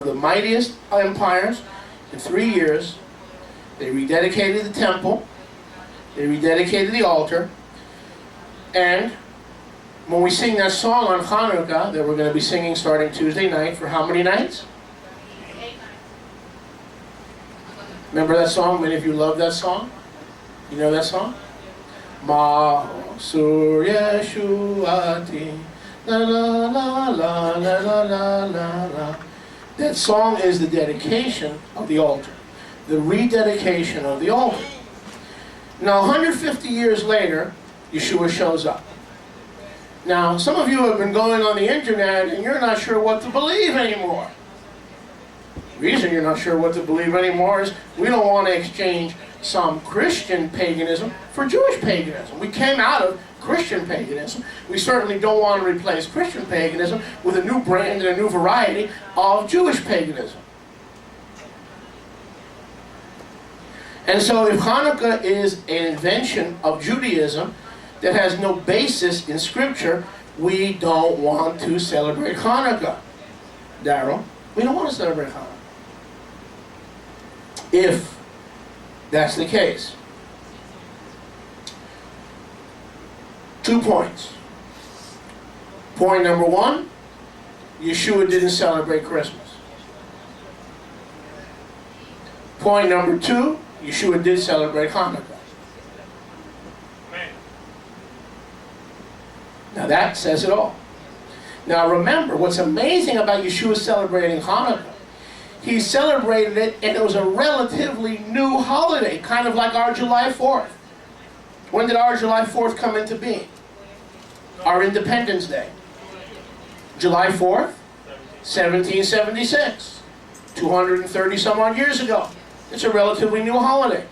the mightiest empires in 3 years. They rededicated the temple. They rededicated the altar. And when we sing that song on Chanukah that we're going to be singing starting Tuesday night, for how many nights? 8 nights. Remember that song? Many of you love that song. You know that song? Ma Sur Yeshuati la la la la la la la la la. That song is the dedication of the altar. The rededication of the altar. Now 150 years later, Yeshua shows up. Now, some of you have been going on the internet and you're not sure what to believe anymore. The reason you're not sure what to believe anymore is we don't want to exchange some Christian paganism for Jewish paganism. We came out of Christian paganism. We certainly don't want to replace Christian paganism with a new brand and a new variety of Jewish paganism. And so if Hanukkah is an invention of Judaism that has no basis in Scripture, we don't want to celebrate Hanukkah. Daryl, we don't want to celebrate Hanukkah. If that's the case. 2 points. Point number 1, Yeshua didn't celebrate Christmas. Point number 2, Yeshua did celebrate Hanukkah. Now that says it all. Now remember, what's amazing about Yeshua celebrating Hanukkah, he celebrated it and it was a relatively new holiday, kind of like our July 4th. When did our July 4th come into being? Our Independence Day. July 4th, 1776. 230 some odd years ago. It's a relatively new holiday.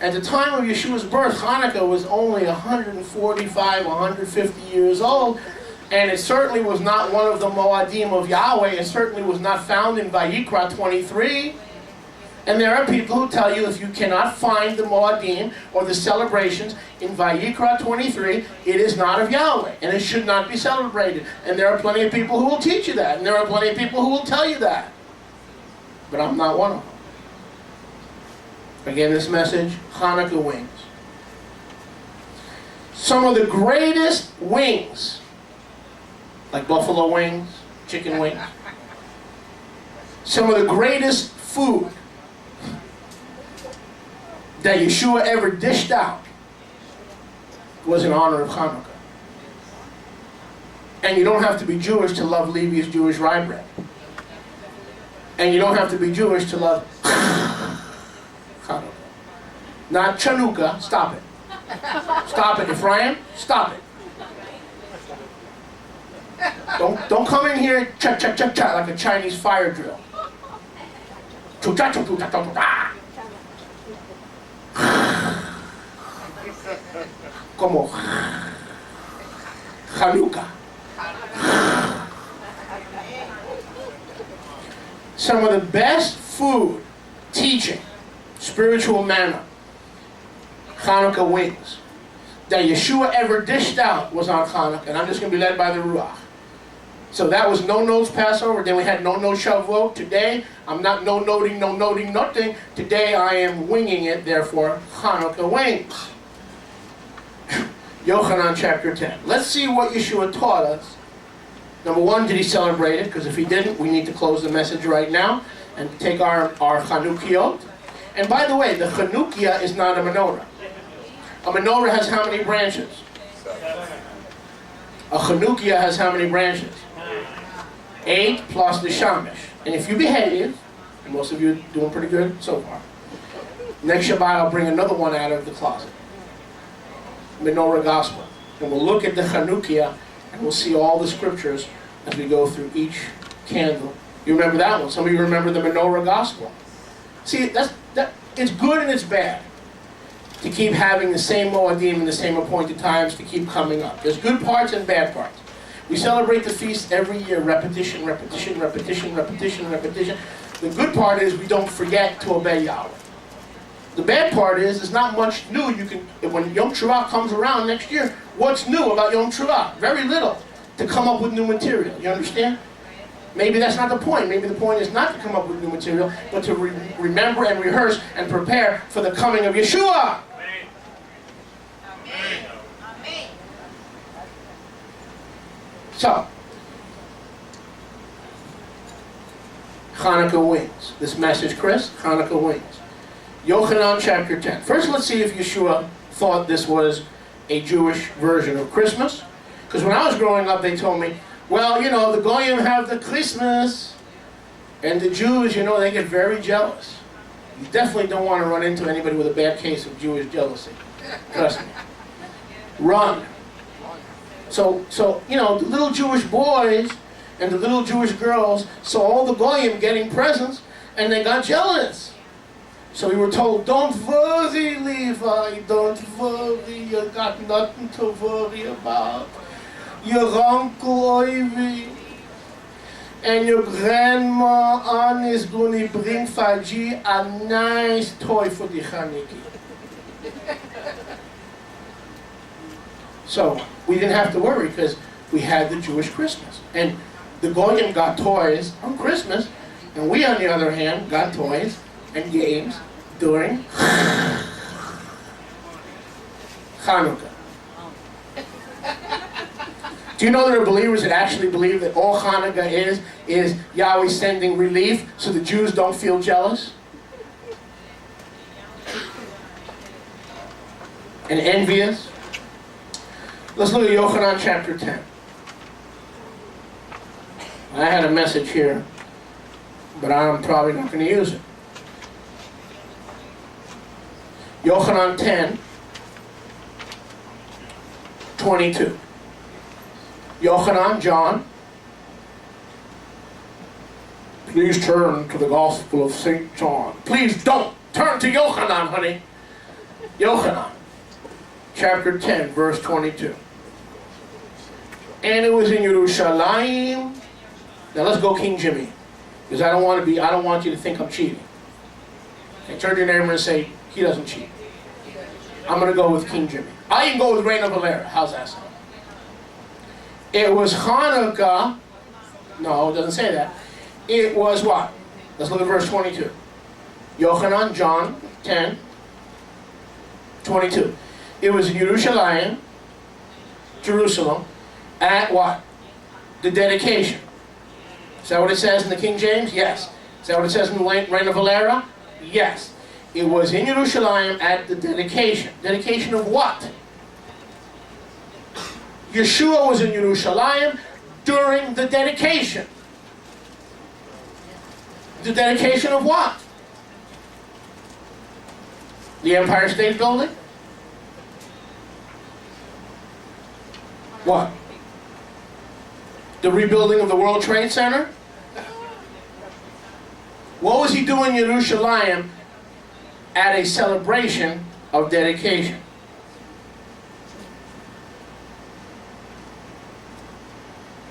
At the time of Yeshua's birth, Hanukkah was only 145, 150 years old, and it certainly was not one of the Moadim of Yahweh. It certainly was not found in Vayikra 23. And there are people who tell you if you cannot find the Moadim or the celebrations in Vayikra 23, it is not of Yahweh, and it should not be celebrated. And there are plenty of people who will teach you that, and there are plenty of people who will tell you that. But I'm not one of them. Again, this message, Chanukah Wings. Some of the greatest wings, like buffalo wings, chicken wings, some of the greatest food that Yeshua ever dished out was in honor of Hanukkah. And you don't have to be Jewish to love Levi's Jewish rye bread. And you don't have to be Jewish to love Chanukah. Not Chanukah, stop it. Stop it, Ephraim, stop it. Don't come in here cha cha cha cha like a Chinese fire drill. Cha cha cha cha cha cha. Como Chanukah. Some of the best food, teaching, spiritual manna, Chanukah wings, that Yeshua ever dished out was on Chanukah. And I'm just going to be led by the Ruach. So that was no-notes Passover. Then we had no-no Shavuot. Today, I'm not no-noting, no-noting, nothing. Today, I am winging it, therefore, Chanukah wings. Yochanan chapter 10. Let's see what Yeshua taught us. Number 1, did he celebrate it? Because if he didn't, we need to close the message right now and take our Chanukiot. And by the way, the Chanukiah is not a menorah. A menorah has how many branches? 7. A Chanukiah has how many branches? 8 plus the Shamish. And if you behave, and most of you are doing pretty good so far, next Shabbat I'll bring another one out of the closet. Menorah Gospel. And we'll look at the Chanukiah and we'll see all the scriptures as we go through each candle. You remember that one? Some of you remember the Menorah Gospel. See, it's good and it's bad to keep having the same Moadim and the same appointed times to keep coming up. There's good parts and bad parts. We celebrate the feast every year, repetition, repetition, repetition, repetition, repetition. The good part is we don't forget to obey Yahweh. The bad part is there's not much new you can, when Yom Teruah comes around next year, what's new about Yom Teruah? Very little to come up with new material, you understand? Maybe that's not the point. Maybe the point is not to come up with new material, but to remember and rehearse and prepare for the coming of Yeshua. Amen. Amen. So, Chanukah Wings. This message, Chris, Chanukah Wings. Yochanan chapter 10. First, let's see if Yeshua thought this was a Jewish version of Christmas. Because when I was growing up, they told me, well, you know, the Goyim have the Christmas, and the Jews, you know, they get very jealous. You definitely don't want to run into anybody with a bad case of Jewish jealousy. Trust me. Run. So you know, the little Jewish boys and the little Jewish girls saw all the Goyim getting presents, and they got jealous. So we were told, don't worry, Levi, don't worry, you got nothing to worry about. Your uncle Oivi and your grandma Anne is going to bring Faji a nice toy for the Chanukah. So we didn't have to worry because we had the Jewish Christmas. And the Goyim got toys on Christmas, and we, on the other hand, got toys and games during Chanukah. Do you know there are believers that actually believe that all Chanukah is Yahweh sending relief so the Jews don't feel jealous and envious? Let's look at Yochanan chapter 10. I had a message here, but I'm probably not going to use it. Yochanan 10, 22. Yochanan, John. Please turn to the Gospel of St. John. Please don't turn to Yochanan, honey. Yochanan, chapter 10, verse 22. And it was in Yerushalayim. Now let's go King Jimmy, because I don't want you to think I'm cheating. Okay, turn to your neighbor and say, he doesn't cheat. I'm going to go with King Jimmy. I can go with Reina Valera. How's that sound? It was Hanukkah. No, it doesn't say that. It was what? Let's look at verse 22. Yochanan, John 10, 22. It was in Yerushalayim, Jerusalem, at what? The dedication. Is that what it says in the King James? Yes. Is that what it says in Reina Valera? Yes. It was in Yerushalayim at the dedication. Dedication of what? Yeshua was in Yerushalayim during the dedication. The dedication of what? The Empire State Building? What? The rebuilding of the World Trade Center? What was he doing in Yerushalayim at a celebration of dedication?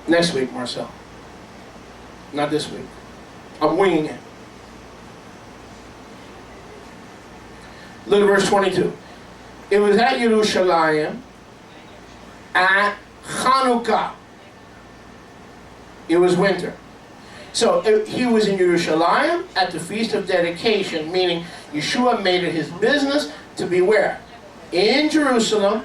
Next week, Marcel. Not this week. I'm winging it. Look at verse 22. It was at Yerushalayim at Chanukah. It was winter. So he was in Yerushalayim at the Feast of Dedication, meaning Yeshua made it his business to be where? In Jerusalem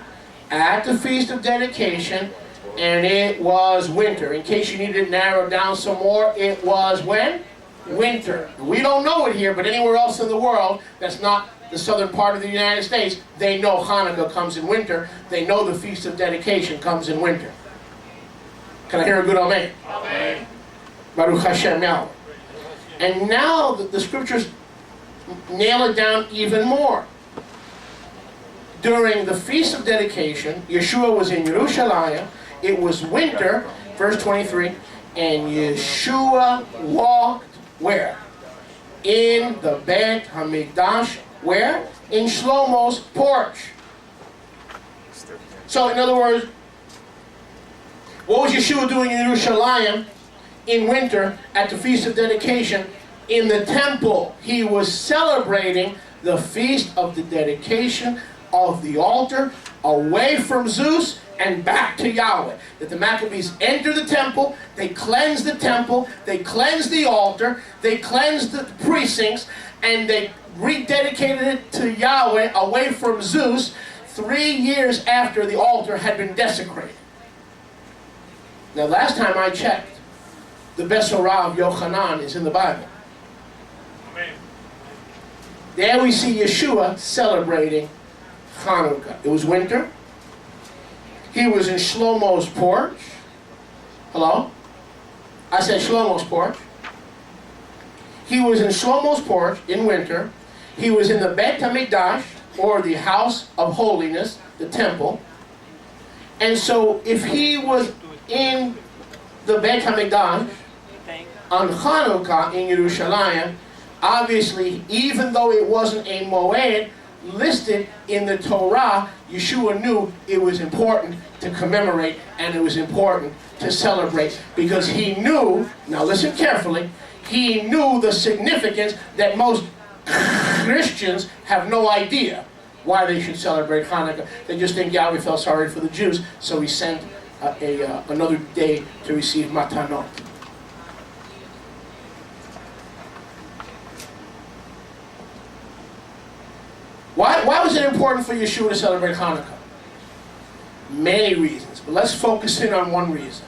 at the Feast of Dedication, and it was winter. In case you needed to narrow down some more, it was when? Winter. We don't know it here, but anywhere else in the world that's not the southern part of the United States, they know Hanukkah comes in winter. They know the Feast of Dedication comes in winter. Can I hear a good amen? Amen. Baruch Hashem Yahweh. And now the scriptures nail it down even more. During the Feast of Dedication, Yeshua was in Yerushalayim. It was winter, verse 23, and Yeshua walked where? In the Beit HaMikdash, where? In Shlomo's porch. So, in other words, what was Yeshua doing in Yerushalayim in winter at the Feast of Dedication? In the temple, he was celebrating the Feast of the Dedication of the altar away from Zeus and back to Yahweh. That the Maccabees enter the temple, they cleanse the temple, they cleanse the altar, they cleanse the precincts, and they rededicated it to Yahweh away from Zeus 3 years after the altar had been desecrated. Now last time I checked, the Besorah of Yochanan is in the Bible. Amen. There we see Yeshua celebrating Chanukah. It was winter. He was in Shlomo's porch. Hello? I said Shlomo's porch. He was in Shlomo's porch in winter. He was in the Bet HaMikdash, or the house of holiness, the temple. And so if he was in the Bet HaMikdash on Chanukah in Yerushalayim, obviously, even though it wasn't a moed listed in the Torah, Yeshua knew it was important to commemorate and it was important to celebrate, because he knew, now listen carefully, he knew the significance that most Christians have no idea why they should celebrate Hanukkah. They just think Yahweh felt sorry for the Jews, so he sent another day to receive matanot. Why was it important for Yeshua to celebrate Hanukkah? Many reasons, but let's focus in on one reason.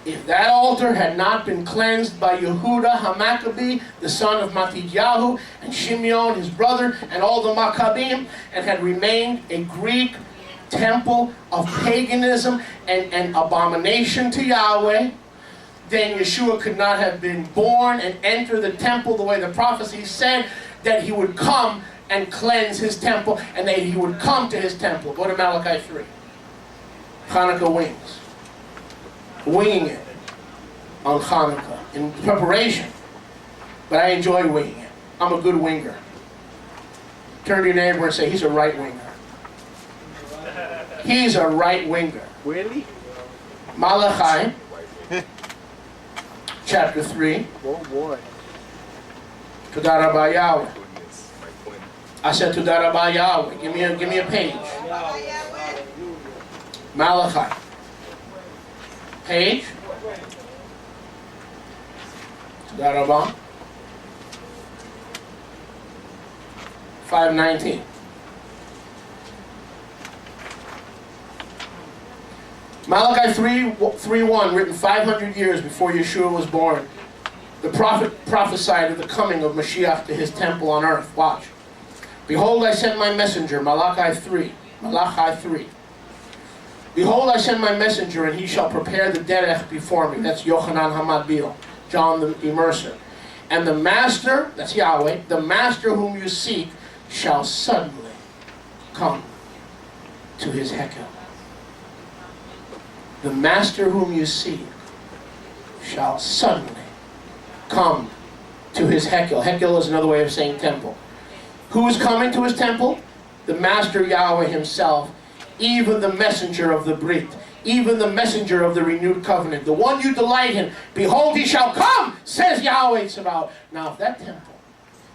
If that altar had not been cleansed by Yehuda HaMaccabee, the son of Matidyahu, and Shimeon, his brother, and all the Maccabim, and had remained a Greek temple of paganism and abomination to Yahweh, then Yeshua could not have been born and enter the temple the way the prophecy said that he would come and cleanse his temple, and that he would come to his temple. Go to Malachi 3. Chanukah Wings. Winging it on Chanukah in preparation. But I enjoy winging it. I'm a good winger. Turn to your neighbor and say, he's a right winger. He's a right winger. Really? Malachi chapter 3. Oh boy. Todah Rabba Yahweh. I said Todah Rabba Yahweh. Give me a page. Malachi. Page. Todah Rabba. 519. Malachi 3:1, written 500 years before Yeshua was born. The prophet prophesied of the coming of Mashiach to his temple on earth. Watch. Behold, I send my messenger, Malachi 3. Malachi 3. Behold, I send my messenger, and he shall prepare the derech before me. That's Yochanan HaMatbil, John the Immerser. And the master, that's Yahweh, the master whom you seek, shall suddenly come to his hekel. The master whom you seek shall suddenly come to his hekel. Hekel is another way of saying temple. Who is coming to his temple? The master Yahweh himself, even the messenger of the Brit, even the messenger of the renewed covenant, the one you delight in. Behold, he shall come, says Yahweh Tzavaot. Now, if that temple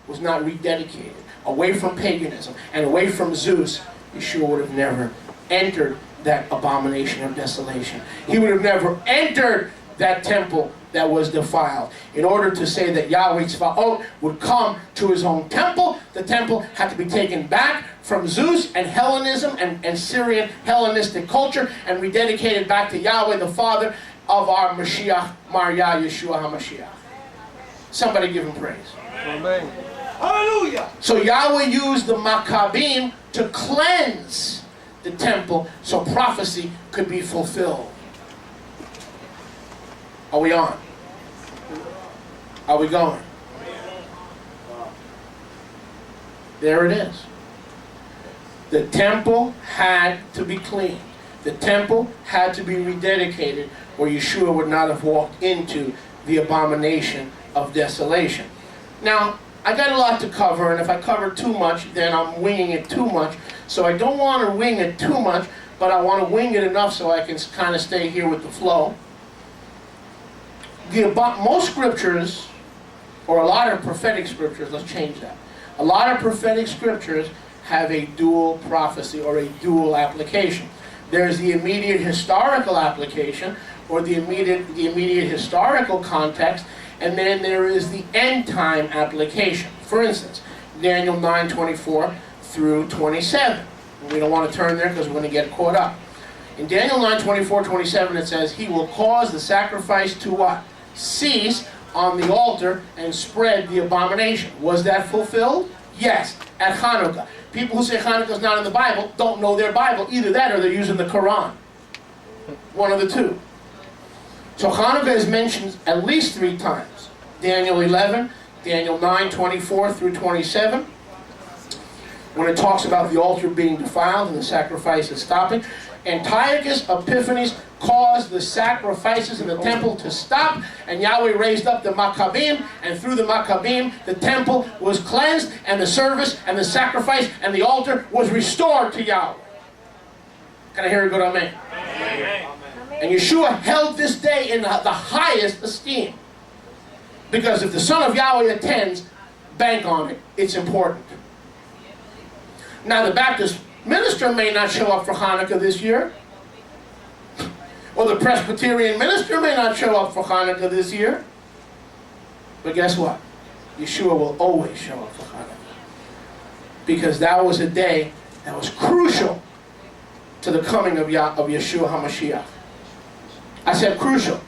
was not rededicated, away from paganism and away from Zeus, Yeshua would have never entered that abomination of desolation. He would have never entered that temple that was defiled. In order to say that Yahweh Tzvaot would come to his own temple, the temple had to be taken back from Zeus and Hellenism and Syrian Hellenistic culture and rededicated back to Yahweh, the Father of our Mashiach, Maria Yeshua HaMashiach. Somebody give him praise. Amen. Hallelujah. So Yahweh used the Maccabim to cleanse the temple so prophecy could be fulfilled. Are we on? Are we going? There it is. The temple had to be cleaned. The temple had to be rededicated, or Yeshua would not have walked into the abomination of desolation. Now, I got a lot to cover, and if I cover too much, then I'm winging it too much. So I don't want to wing it too much, but I want to wing it enough so I can kind of stay here with the flow. Most scriptures, or a lot of prophetic scriptures, let's change that. A lot of prophetic scriptures have a dual prophecy or a dual application. There's the immediate historical application, or the immediate historical context, and then there is the end time application. For instance, Daniel 9:24 through 27. We don't want to turn there because we're going to get caught up. In Daniel 9:24-27 it says, he will cause the sacrifice to what? Cease on the altar and spread the abomination. Was that fulfilled? Yes, at Chanukah. People who say Chanukah is not in the Bible don't know their Bible. Either that or they're using the Quran. One of the two. So Chanukah is mentioned at least 3 times. Daniel 11, Daniel 9:24 through 27. When it talks about the altar being defiled and the sacrifices stopping. Antiochus Epiphanes caused the sacrifices in the temple to stop, and Yahweh raised up the Maccabim, and through the Maccabim the temple was cleansed, and the service and the sacrifice and the altar was restored to Yahweh. Can I hear a good amen? Amen. And Yeshua held this day in the highest esteem. Because if the Son of Yahweh attends, bank on it. It's important. Now the Baptist minister may not show up for Hanukkah this year. Or the Presbyterian minister may not show up for Hanukkah this year. But guess what? Yeshua will always show up for Hanukkah. Because that was a day that was crucial to the coming of Yeshua HaMashiach. I said crucial.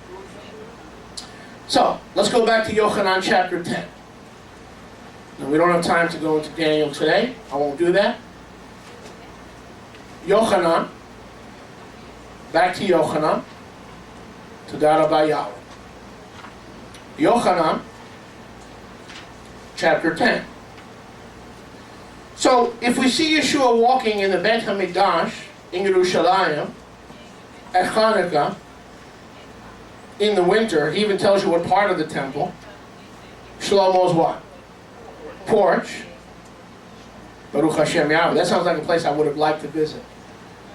So, let's go back to Yochanan chapter 10. Now, we don't have time to go into Daniel today. I won't do that. Yochanan, back to Yochanan, to Darabah Yahweh. Yochanan, chapter 10. So, if we see Yeshua walking in the Beit HaMikdash, in Yerushalayim, at Hanukkah, in the winter, he even tells you what part of the temple. Shlomo's what? Porch. Baruch Hashem Yahweh. That sounds like a place I would have liked to visit.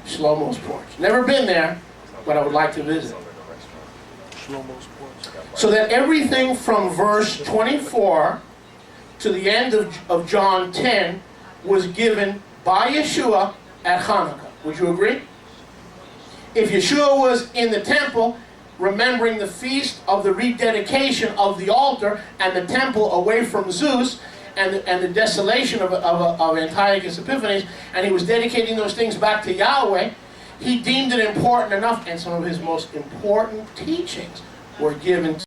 Shlomo's porch. Never been there, but I would like to visit. So that everything from verse 24 to the end of John 10 was given by Yeshua at Hanukkah. Would you agree? If Yeshua was in the temple, remembering the feast of the rededication of the altar and the temple away from Zeus, and the desolation of Antiochus Epiphanes, and he was dedicating those things back to Yahweh, he deemed it important enough, and some of his most important teachings were given to